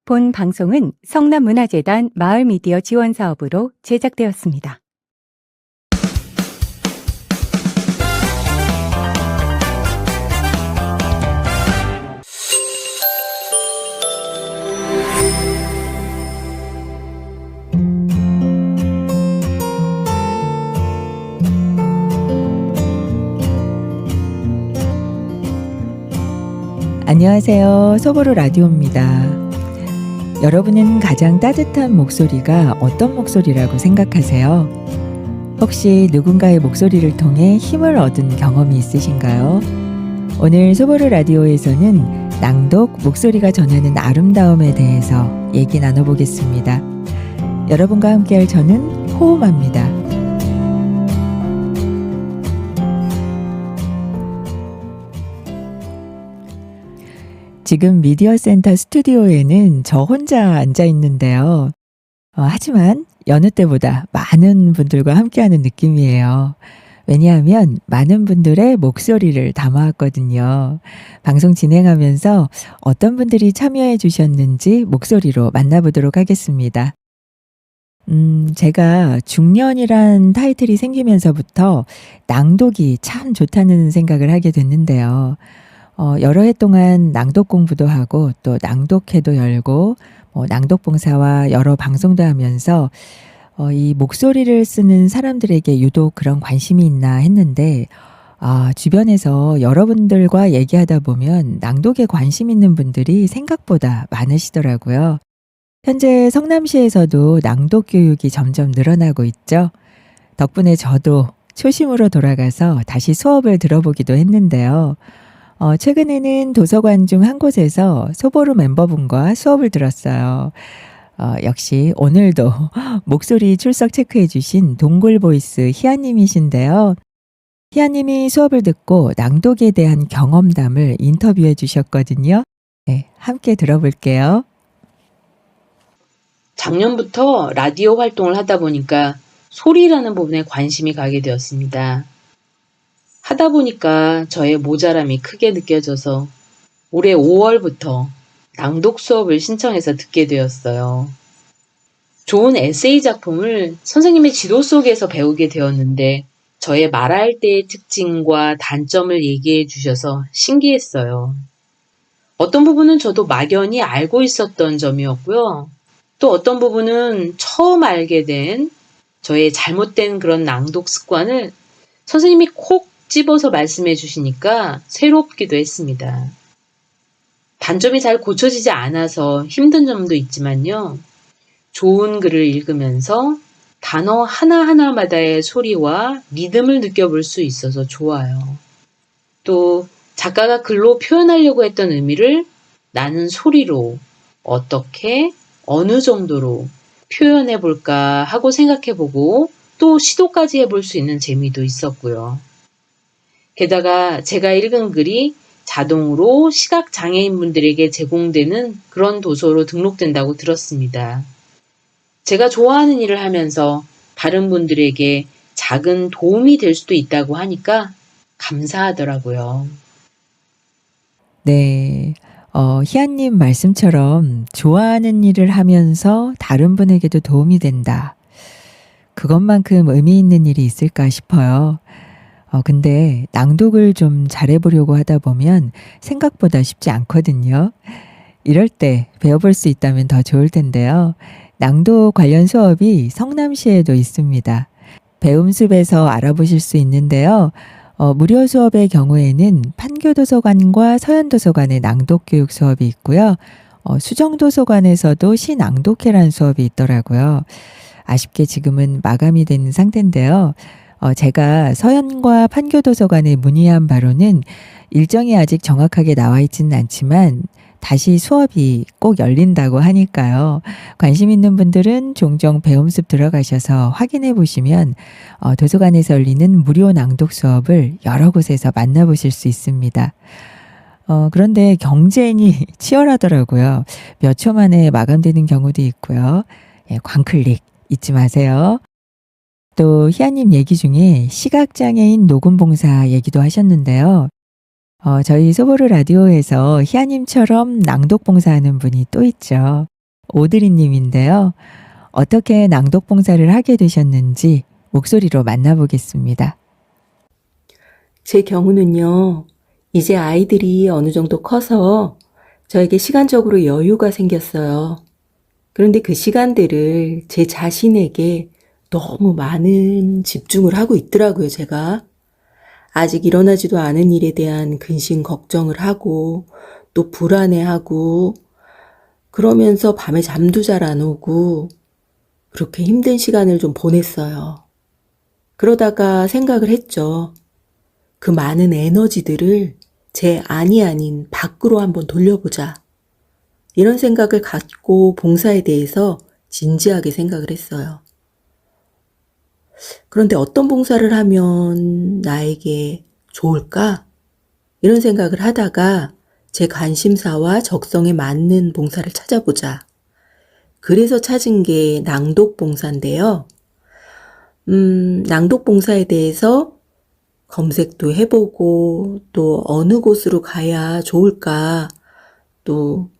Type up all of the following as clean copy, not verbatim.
본 방송은 성남문화재단 마을미디어 지원사업으로 제작되었습니다. 안녕하세요. 소보로 라디오입니다. 여러분은 가장 따뜻한 목소리가 어떤 목소리라고 생각하세요? 혹시 누군가의 목소리를 통해 힘을 얻은 경험이 있으신가요? 오늘 소보로 라디오에서는 낭독, 목소리가 전하는 아름다움에 대해서 얘기 나눠보겠습니다. 여러분과 함께할 저는 호음합니다. 지금 미디어센터 스튜디오에는 저 혼자 앉아 있는데요. 하지만 여느 때보다 많은 분들과 함께하는 느낌이에요. 왜냐하면 많은 분들의 목소리를 담아왔거든요. 방송 진행하면서 어떤 분들이 참여해 주셨는지 목소리로 만나보도록 하겠습니다. 제가 중년이란 타이틀이 생기면서부터 낭독이 참 좋다는 생각을 하게 됐는데요. 여러 해 동안 낭독 공부도 하고 또 낭독회도 열고 낭독봉사와 여러 방송도 하면서 이 목소리를 쓰는 사람들에게 유독 그런 관심이 있나 했는데 주변에서 여러분들과 얘기하다 보면 낭독에 관심 있는 분들이 생각보다 많으시더라고요. 현재 성남시에서도 낭독 교육이 점점 늘어나고 있죠. 덕분에 저도 초심으로 돌아가서 다시 수업을 들어보기도 했는데요. 최근에는 도서관 중 한 곳에서 소보로 멤버분과 수업을 들었어요. 역시 오늘도 목소리 출석 체크해 주신 동굴보이스 희아님이신데요. 희아님이 수업을 듣고 낭독에 대한 경험담을 인터뷰해 주셨거든요. 네, 함께 들어볼게요. 작년부터 라디오 활동을 하다 보니까 소리라는 부분에 관심이 가게 되었습니다. 하다 보니까 저의 모자람이 크게 느껴져서 올해 5월부터 낭독 수업을 신청해서 듣게 되었어요. 좋은 에세이 작품을 선생님의 지도 속에서 배우게 되었는데 저의 말할 때의 특징과 단점을 얘기해 주셔서 신기했어요. 어떤 부분은 저도 막연히 알고 있었던 점이었고요. 또 어떤 부분은 처음 알게 된 저의 잘못된 그런 낭독 습관을 선생님이 콕 집어서 말씀해 주시니까 새롭기도 했습니다. 단점이 잘 고쳐지지 않아서 힘든 점도 있지만요. 좋은 글을 읽으면서 단어 하나하나마다의 소리와 리듬을 느껴볼 수 있어서 좋아요. 또 작가가 글로 표현하려고 했던 의미를 나는 소리로 어떻게 어느 정도로 표현해 볼까 하고 생각해 보고 또 시도까지 해볼 수 있는 재미도 있었고요. 게다가 제가 읽은 글이 자동으로 시각장애인분들에게 제공되는 그런 도서로 등록된다고 들었습니다. 제가 좋아하는 일을 하면서 다른 분들에게 작은 도움이 될 수도 있다고 하니까 감사하더라고요. 네. 희아님 말씀처럼 좋아하는 일을 하면서 다른 분에게도 도움이 된다. 그것만큼 의미 있는 일이 있을까 싶어요. 근데 낭독을 좀 잘해보려고 하다 보면 생각보다 쉽지 않거든요. 이럴 때 배워볼 수 있다면 더 좋을 텐데요. 낭독 관련 수업이 성남시에도 있습니다. 배움숲에서 알아보실 수 있는데요. 무료 수업의 경우에는 판교도서관과 서현도서관의 낭독 교육 수업이 있고요. 수정도서관에서도 시낭독회라는 수업이 있더라고요. 아쉽게 지금은 마감이 된 상태인데요. 제가 서현과 판교도서관에 문의한 바로는 일정이 아직 정확하게 나와 있지는 않지만 다시 수업이 꼭 열린다고 하니까요. 관심 있는 분들은 종종 배움숲 들어가셔서 확인해 보시면 도서관에서 열리는 무료 낭독 수업을 여러 곳에서 만나보실 수 있습니다. 그런데 경쟁이 치열하더라고요. 몇 초 만에 마감되는 경우도 있고요. 광클릭 잊지 마세요. 또 희아님 얘기 중에 시각장애인 녹음봉사 얘기도 하셨는데요. 저희 소보로 라디오에서 희아님처럼 낭독 봉사하는 분이 또 있죠. 오드리 님인데요. 어떻게 낭독 봉사를 하게 되셨는지 목소리로 만나보겠습니다. 제 경우는요, 이제 아이들이 어느 정도 커서 저에게 시간적으로 여유가 생겼어요. 그런데 그 시간들을 제 자신에게 너무 많은 집중을 하고 있더라고요, 제가. 아직 일어나지도 않은 일에 대한 근심 걱정을 하고, 또 불안해하고, 그러면서 밤에 잠도 잘 안 오고, 그렇게 힘든 시간을 좀 보냈어요. 그러다가 생각을 했죠. 그 많은 에너지들을 제 안이 아닌 밖으로 한번 돌려보자. 이런 생각을 갖고 봉사에 대해서 진지하게 생각을 했어요. 그런데 어떤 봉사를 하면 나에게 좋을까? 이런 생각을 하다가 제 관심사와 적성에 맞는 봉사를 찾아보자. 그래서 찾은 게 낭독 봉사인데요. 낭독 봉사에 대해서 검색도 해보고 또 어느 곳으로 가야 좋을까, 또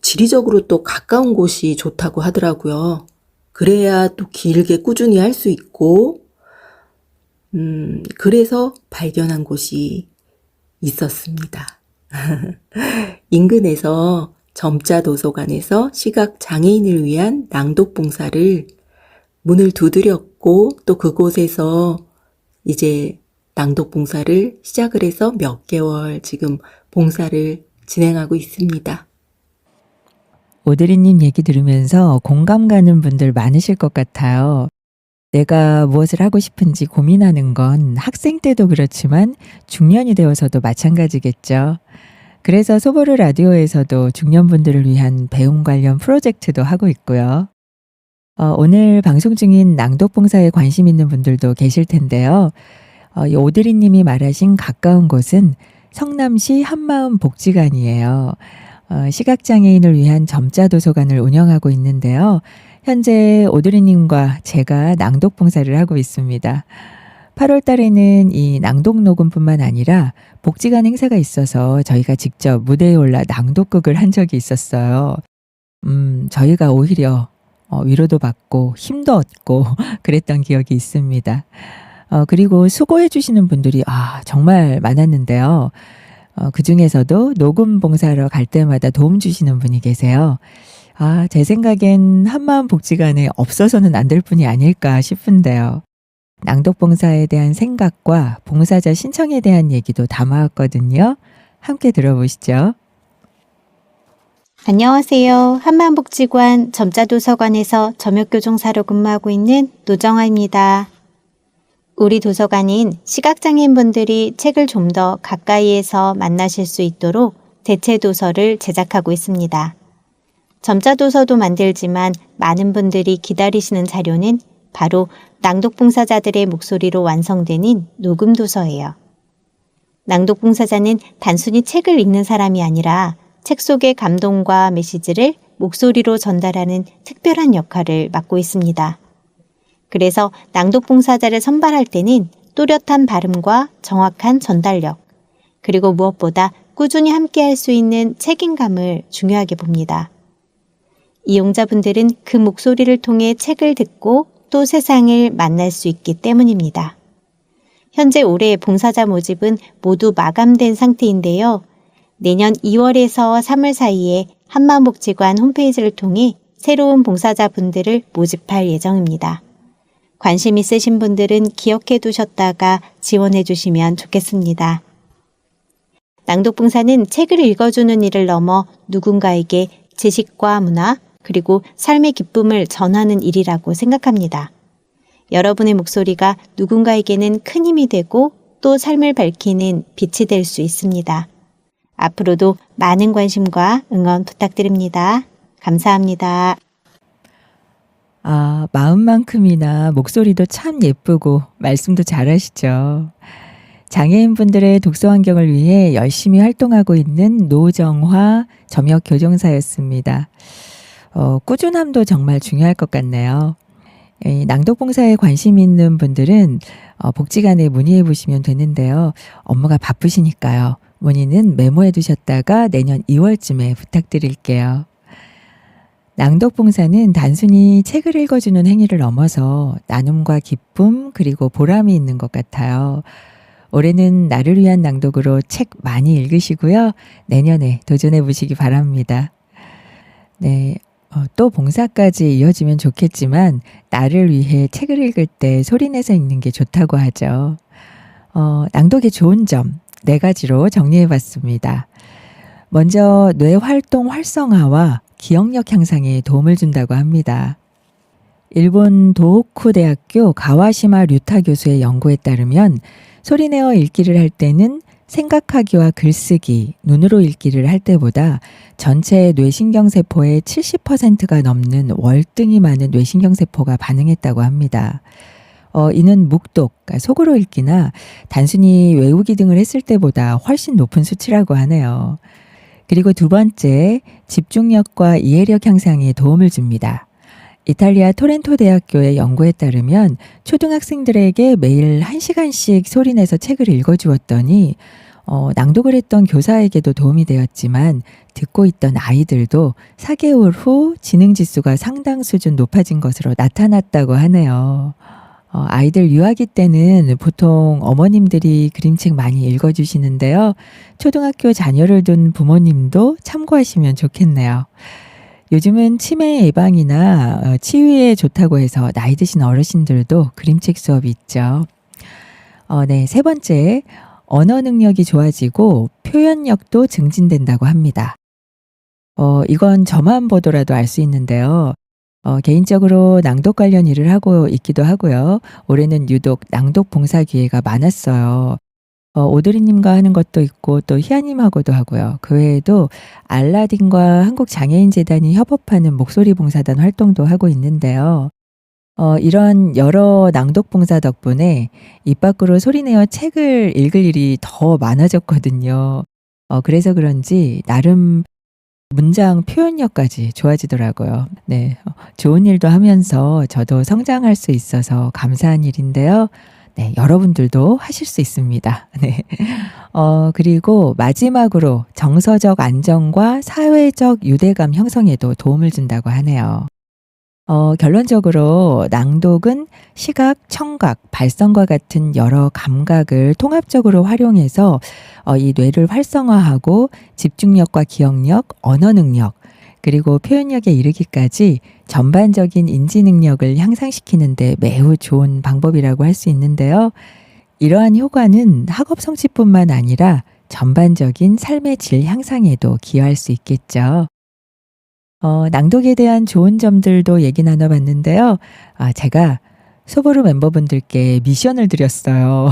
지리적으로 또 가까운 곳이 좋다고 하더라고요. 그래야 또 길게 꾸준히 할 수 있고, 그래서 발견한 곳이 있었습니다. 인근에서 점자 도서관에서 시각 장애인을 위한 낭독 봉사를 문을 두드렸고, 또 그곳에서 이제 낭독 봉사를 시작을 해서 몇 개월 지금 봉사를 진행하고 있습니다. 오드리님 얘기 들으면서 공감 가는 분들 많으실 것 같아요. 내가 무엇을 하고 싶은지 고민하는 건 학생 때도 그렇지만 중년이 되어서도 마찬가지겠죠. 그래서 소보르 라디오에서도 중년분들을 위한 배움 관련 프로젝트도 하고 있고요. 오늘 방송 중인 낭독 봉사에 관심 있는 분들도 계실 텐데요. 이 오드리 님이 말하신 가까운 곳은 성남시 한마음 복지관이에요. 시각장애인을 위한 점자 도서관을 운영하고 있는데요. 현재 오드리 님과 제가 낭독 봉사를 하고 있습니다. 8월 달에는 이 낭독 녹음뿐만 아니라 복지관 행사가 있어서 저희가 직접 무대에 올라 낭독극을 한 적이 있었어요. 저희가 오히려 위로도 받고 힘도 얻고 그랬던 기억이 있습니다. 그리고 수고해 주시는 분들이 정말 많았는데요. 그 중에서도 녹음 봉사하러 갈 때마다 도움 주시는 분이 계세요. 제 생각엔 한마음 복지관에 없어서는 안 될 분이 아닐까 싶은데요. 낭독 봉사에 대한 생각과 봉사자 신청에 대한 얘기도 담아왔거든요. 함께 들어보시죠. 안녕하세요. 한마음복지관 점자도서관에서 점역교정사로 근무하고 있는 노정아입니다. 우리 도서관은 시각장애인분들이 책을 좀 더 가까이에서 만나실 수 있도록 대체 도서를 제작하고 있습니다. 점자도서도 만들지만 많은 분들이 기다리시는 자료는 바로 낭독봉사자들의 목소리로 완성되는 녹음도서예요. 낭독봉사자는 단순히 책을 읽는 사람이 아니라 책 속의 감동과 메시지를 목소리로 전달하는 특별한 역할을 맡고 있습니다. 그래서 낭독봉사자를 선발할 때는 또렷한 발음과 정확한 전달력, 그리고 무엇보다 꾸준히 함께할 수 있는 책임감을 중요하게 봅니다. 이용자분들은 그 목소리를 통해 책을 듣고 또 세상을 만날 수 있기 때문입니다. 현재 올해 봉사자 모집은 모두 마감된 상태인데요. 내년 2월에서 3월 사이에 한마음복지관 홈페이지를 통해 새로운 봉사자분들을 모집할 예정입니다. 관심 있으신 분들은 기억해 두셨다가 지원해 주시면 좋겠습니다. 낭독봉사는 책을 읽어주는 일을 넘어 누군가에게 지식과 문화, 그리고 삶의 기쁨을 전하는 일이라고 생각합니다. 여러분의 목소리가 누군가에게는 큰 힘이 되고 또 삶을 밝히는 빛이 될 수 있습니다. 앞으로도 많은 관심과 응원 부탁드립니다. 감사합니다. 마음만큼이나 목소리도 참 예쁘고 말씀도 잘하시죠. 장애인분들의 독서 환경을 위해 열심히 활동하고 있는 노정화 점역교정사였습니다. 꾸준함도 정말 중요할 것 같네요. 낭독봉사에 관심 있는 분들은 복지관에 문의해 보시면 되는데요. 업무가 바쁘시니까요. 문의는 메모해 두셨다가 내년 2월쯤에 부탁드릴게요. 낭독봉사는 단순히 책을 읽어주는 행위를 넘어서 나눔과 기쁨 그리고 보람이 있는 것 같아요. 올해는 나를 위한 낭독으로 책 많이 읽으시고요. 내년에 도전해 보시기 바랍니다. 네, 또 봉사까지 이어지면 좋겠지만 나를 위해 책을 읽을 때 소리내서 읽는 게 좋다고 하죠. 낭독의 좋은 점 4가지로 정리해 봤습니다. 먼저 뇌 활동 활성화와 기억력 향상에 도움을 준다고 합니다. 일본 도호쿠 대학교 가와시마 류타 교수의 연구에 따르면 소리내어 읽기를 할 때는 생각하기와 글쓰기, 눈으로 읽기를 할 때보다 전체 뇌신경세포의 70%가 넘는 월등히 많은 뇌신경세포가 반응했다고 합니다. 이는 묵독, 그러니까 속으로 읽기나 단순히 외우기 등을 했을 때보다 훨씬 높은 수치라고 하네요. 그리고 2번째, 집중력과 이해력 향상에 도움을 줍니다. 이탈리아 토렌토 대학교의 연구에 따르면 초등학생들에게 매일 1시간씩 소리내서 책을 읽어주었더니 낭독을 했던 교사에게도 도움이 되었지만 듣고 있던 아이들도 4개월 후 지능지수가 상당 수준 높아진 것으로 나타났다고 하네요. 아이들 유아기 때는 보통 어머님들이 그림책 많이 읽어주시는데요. 초등학교 자녀를 둔 부모님도 참고하시면 좋겠네요. 요즘은 치매 예방이나 치유에 좋다고 해서 나이 드신 어르신들도 그림책 수업이 있죠. 네, 3번째, 언어 능력이 좋아지고 표현력도 증진된다고 합니다. 이건 저만 보더라도 알 수 있는데요. 개인적으로 낭독 관련 일을 하고 있기도 하고요. 올해는 유독 낭독 봉사 기회가 많았어요. 오드리님과 하는 것도 있고 또 희아님하고도 하고요. 그 외에도 알라딘과 한국장애인재단이 협업하는 목소리 봉사단 활동도 하고 있는데요. 이런 여러 낭독 봉사 덕분에 입 밖으로 소리내어 책을 읽을 일이 더 많아졌거든요. 그래서 그런지 나름 문장 표현력까지 좋아지더라고요. 네, 좋은 일도 하면서 저도 성장할 수 있어서 감사한 일인데요. 네, 여러분들도 하실 수 있습니다. 네. 그리고 마지막으로 정서적 안정과 사회적 유대감 형성에도 도움을 준다고 하네요. 결론적으로 낭독은 시각, 청각, 발성과 같은 여러 감각을 통합적으로 활용해서 이 뇌를 활성화하고 집중력과 기억력, 언어 능력, 그리고 표현력에 이르기까지 전반적인 인지 능력을 향상시키는 데 매우 좋은 방법이라고 할 수 있는데요. 이러한 효과는 학업 성취뿐만 아니라 전반적인 삶의 질 향상에도 기여할 수 있겠죠. 낭독에 대한 좋은 점들도 얘기 나눠봤는데요. 제가 소보루 멤버분들께 미션을 드렸어요.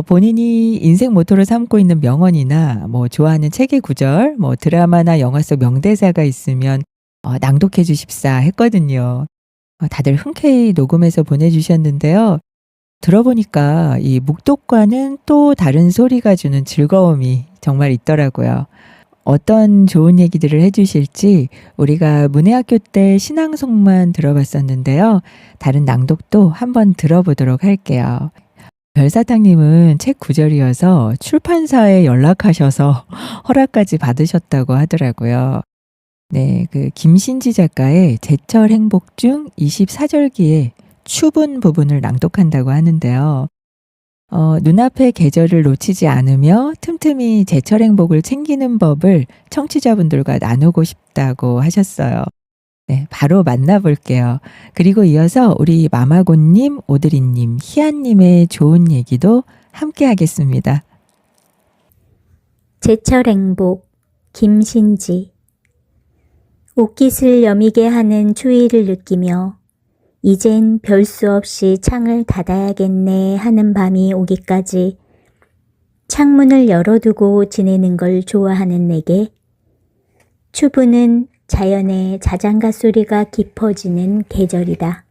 본인이 인생 모토로 삼고 있는 명언이나 뭐 좋아하는 책의 구절, 뭐 드라마나 영화 속 명대사가 있으면 낭독해 주십사 했거든요. 다들 흔쾌히 녹음해서 보내주셨는데요. 들어보니까 이 묵독과는 또 다른 소리가 주는 즐거움이 정말 있더라고요. 어떤 좋은 얘기들을 해주실지 우리가 문해학교 때 신앙송만 들어봤었는데요. 다른 낭독도 한번 들어보도록 할게요. 별사탕님은 책 구절이어서 출판사에 연락하셔서 허락까지 받으셨다고 하더라고요. 네, 그 김신지 작가의 제철 행복 중 24절기의 추분 부분을 낭독한다고 하는데요. 눈앞의 계절을 놓치지 않으며 틈틈이 제철 행복을 챙기는 법을 청취자분들과 나누고 싶다고 하셨어요. 네, 바로 만나볼게요. 그리고 이어서 우리 마마곤님, 오드리님, 희안님의 좋은 얘기도 함께 하겠습니다. 제철 행복, 김신지. 옷깃을 여미게 하는 추위를 느끼며 이젠 별 수 없이 창을 닫아야겠네 하는 밤이 오기까지 창문을 열어두고 지내는 걸 좋아하는 내게 추부는 자연의 자장가 소리가 깊어지는 계절이다.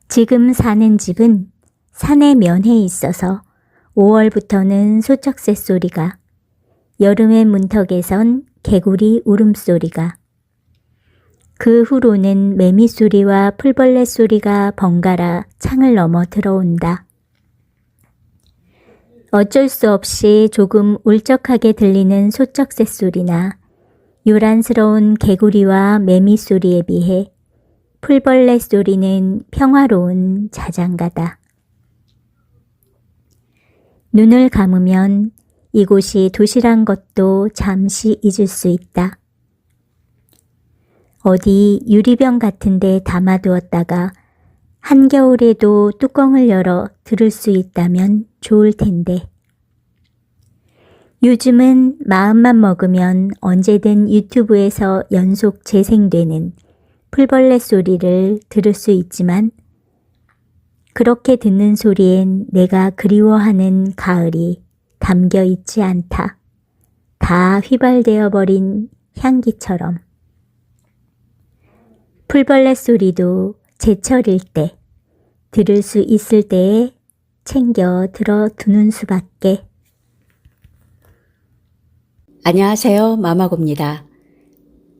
지금 사는 집은 산의 면에 있어서 5월부터는 소쩍새 소리가, 여름의 문턱에선 개구리 울음소리가, 그 후로는 매미 소리와 풀벌레 소리가 번갈아 창을 넘어 들어온다. 어쩔 수 없이 조금 울적하게 들리는 소쩍새 소리나 요란스러운 개구리와 매미 소리에 비해 풀벌레 소리는 평화로운 자장가다. 눈을 감으면 이곳이 도시란 것도 잠시 잊을 수 있다. 어디 유리병 같은 데 담아두었다가 한겨울에도 뚜껑을 열어 들을 수 있다면 좋을 텐데. 요즘은 마음만 먹으면 언제든 유튜브에서 연속 재생되는 풀벌레 소리를 들을 수 있지만 그렇게 듣는 소리엔 내가 그리워하는 가을이 담겨 있지 않다. 다 휘발되어 버린 향기처럼. 풀벌레 소리도 제철일 때, 들을 수 있을 때에 챙겨 들어두는 수밖에. 안녕하세요. 마마고입니다.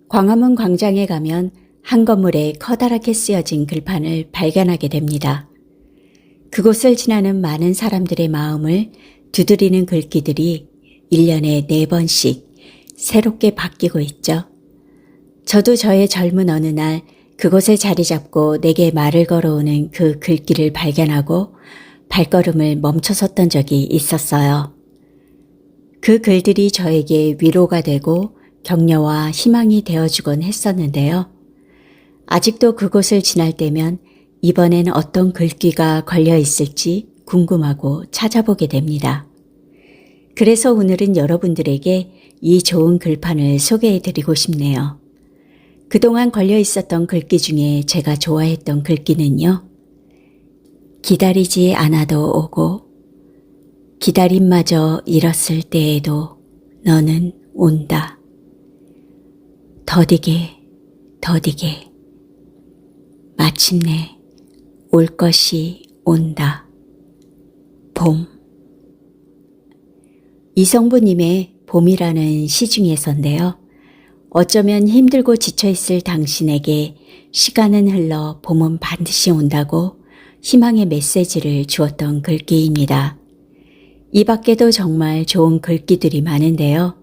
광화문 광장에 가면 한 건물에 커다랗게 쓰여진 글판을 발견하게 됩니다. 그곳을 지나는 많은 사람들의 마음을 두드리는 글귀들이 1년에 4번씩 새롭게 바뀌고 있죠. 저도 저의 젊은 어느 날 그곳에 자리 잡고 내게 말을 걸어오는 그 글귀를 발견하고 발걸음을 멈춰섰던 적이 있었어요. 그 글들이 저에게 위로가 되고 격려와 희망이 되어주곤 했었는데요. 아직도 그곳을 지날 때면 이번엔 어떤 글귀가 걸려 있을지 궁금하고 찾아보게 됩니다. 그래서 오늘은 여러분들에게 이 좋은 글판을 소개해드리고 싶네요. 그동안 걸려 있었던 글귀 중에 제가 좋아했던 글귀는요. 기다리지 않아도 오고 기다림마저 잃었을 때에도 너는 온다. 더디게 더디게 마침내 올 것이 온다. 봄. 이성부님의 봄이라는 시 중에서인데요. 어쩌면 힘들고 지쳐있을 당신에게 시간은 흘러 봄은 반드시 온다고 희망의 메시지를 주었던 글귀입니다. 이 밖에도 정말 좋은 글귀들이 많은데요.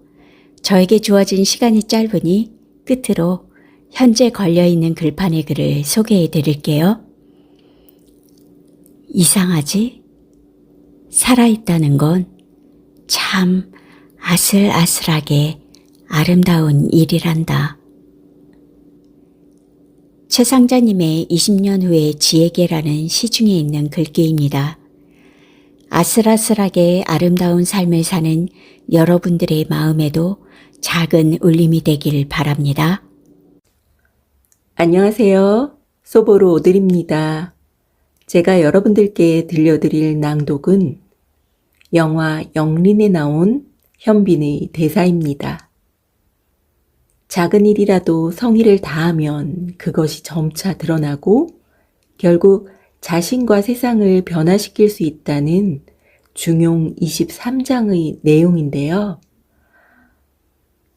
저에게 주어진 시간이 짧으니 끝으로 현재 걸려있는 글판의 글을 소개해 드릴게요. 이상하지? 살아있다는 건 참 아슬아슬하게 아름다운 일이란다. 최상자님의 20년 후의 지혜계라는 시 중에 있는 글귀입니다. 아슬아슬하게 아름다운 삶을 사는 여러분들의 마음에도 작은 울림이 되길 바랍니다. 안녕하세요. 소보로 오드리입니다. 제가 여러분들께 들려드릴 낭독은 영화 영린에 나온 현빈의 대사입니다. 작은 일이라도 성의를 다하면 그것이 점차 드러나고 결국 자신과 세상을 변화시킬 수 있다는 중용 23장의 내용인데요.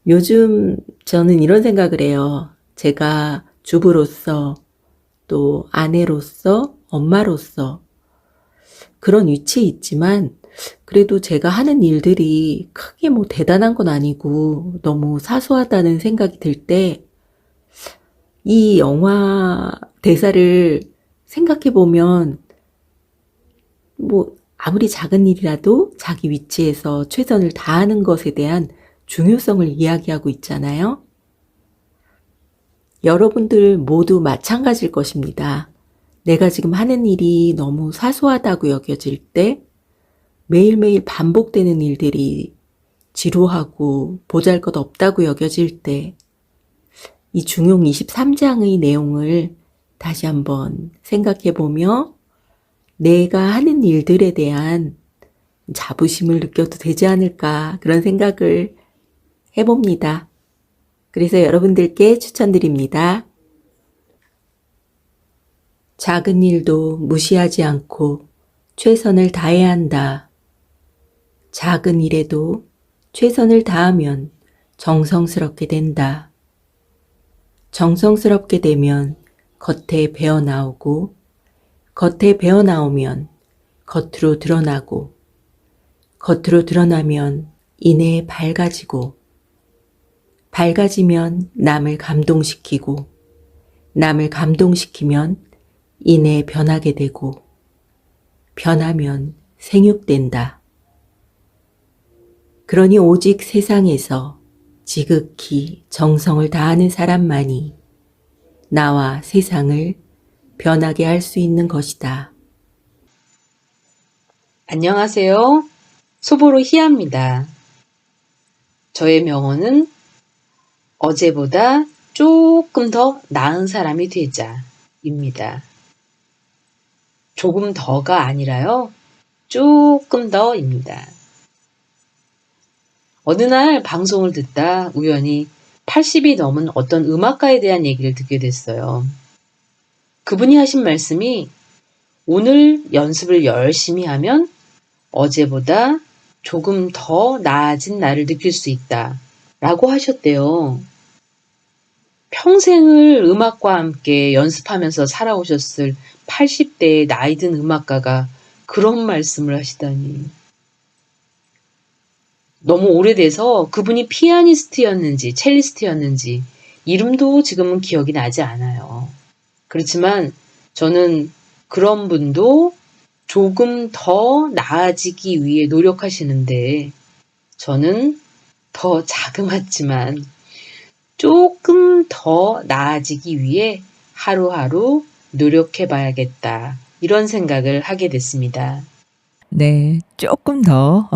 요즘 저는 이런 생각을 해요. 제가 주부로서 또 아내로서 엄마로서 그런 위치에 있지만 그래도 제가 하는 일들이 크게 뭐 대단한 건 아니고 너무 사소하다는 생각이 들 때 이 영화 대사를 생각해 보면 뭐 아무리 작은 일이라도 자기 위치에서 최선을 다하는 것에 대한 중요성을 이야기하고 있잖아요. 여러분들 모두 마찬가지일 것입니다. 내가 지금 하는 일이 너무 사소하다고 여겨질 때 매일매일 반복되는 일들이 지루하고 보잘것없다고 여겨질 때 이 중용 23장의 내용을 다시 한번 생각해보며 내가 하는 일들에 대한 자부심을 느껴도 되지 않을까 그런 생각을 해봅니다. 그래서 여러분들께 추천드립니다. 작은 일도 무시하지 않고 최선을 다해야 한다. 작은 일에도 최선을 다하면 정성스럽게 된다. 정성스럽게 되면 겉에 배어나오고 겉에 배어나오면 겉으로 드러나고 겉으로 드러나면 이내 밝아지고 밝아지면 남을 감동시키고, 남을 감동시키면 이내 변하게 되고, 변하면 생육된다. 그러니 오직 세상에서 지극히 정성을 다하는 사람만이 나와 세상을 변하게 할 수 있는 것이다. 안녕하세요. 소보로 희아입니다. 저의 명언은 어제보다 조금 더 나은 사람이 되자입니다. 조금 더가 아니라요. 조금 더입니다. 어느 날 방송을 듣다 우연히 80이 넘은 어떤 음악가에 대한 얘기를 듣게 됐어요. 그분이 하신 말씀이 오늘 연습을 열심히 하면 어제보다 조금 더 나아진 나를 느낄 수 있다 라고 하셨대요. 평생을 음악과 함께 연습하면서 살아오셨을 80대의 나이든 음악가가 그런 말씀을 하시다니. 너무 오래돼서 그분이 피아니스트였는지 첼리스트였는지 이름도 지금은 기억이 나지 않아요. 그렇지만 저는 그런 분도 조금 더 나아지기 위해 노력하시는데 저는 더 자그맣지만 조금 더 나아지기 위해 하루하루 노력해봐야겠다. 이런 생각을 하게 됐습니다. 네, 조금 더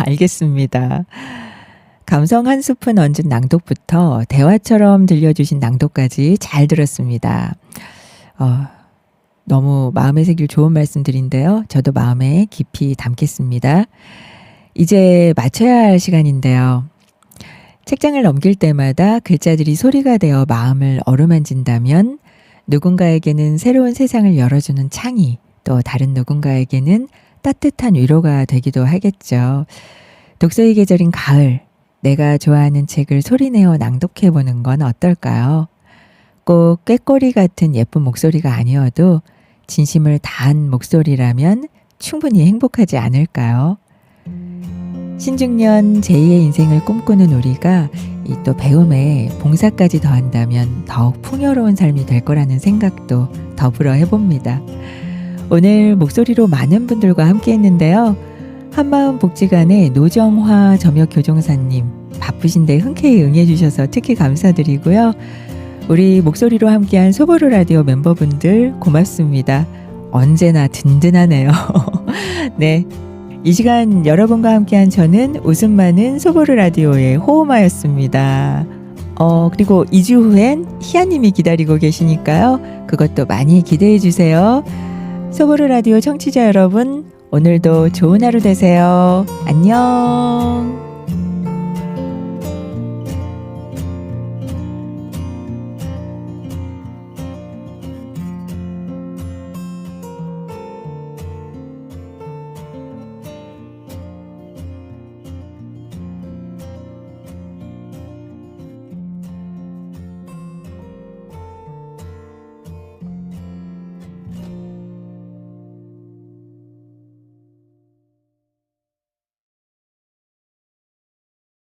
알겠습니다. 감성 한 스푼 얹은 낭독부터 대화처럼 들려주신 낭독까지 잘 들었습니다. 너무 마음에 새길 좋은 말씀들인데요. 저도 마음에 깊이 담겠습니다. 이제 마쳐야 할 시간인데요. 책장을 넘길 때마다 글자들이 소리가 되어 마음을 어루만진다면 누군가에게는 새로운 세상을 열어주는 창이, 또 다른 누군가에게는 따뜻한 위로가 되기도 하겠죠. 독서의 계절인 가을, 내가 좋아하는 책을 소리내어 낭독해보는 건 어떨까요? 꼭 꾀꼬리 같은 예쁜 목소리가 아니어도 진심을 다한 목소리라면 충분히 행복하지 않을까요? 신중년 제2의 인생을 꿈꾸는 우리가 이 또 배움에 봉사까지 더한다면 더욱 풍요로운 삶이 될 거라는 생각도 더불어 해봅니다. 오늘 목소리로 많은 분들과 함께 했는데요. 한마음 복지관의 노정화 점역교정사님, 바쁘신데 흔쾌히 응해주셔서 특히 감사드리고요. 우리 목소리로 함께한 소보로 라디오 멤버분들 고맙습니다. 언제나 든든하네요. 네. 이 시간 여러분과 함께한 저는 웃음 많은 소보로 라디오의 호우마였습니다. 그리고 2주 후엔 희아님이 기다리고 계시니까요. 그것도 많이 기대해 주세요. 소보로 라디오 청취자 여러분, 오늘도 좋은 하루 되세요. 안녕.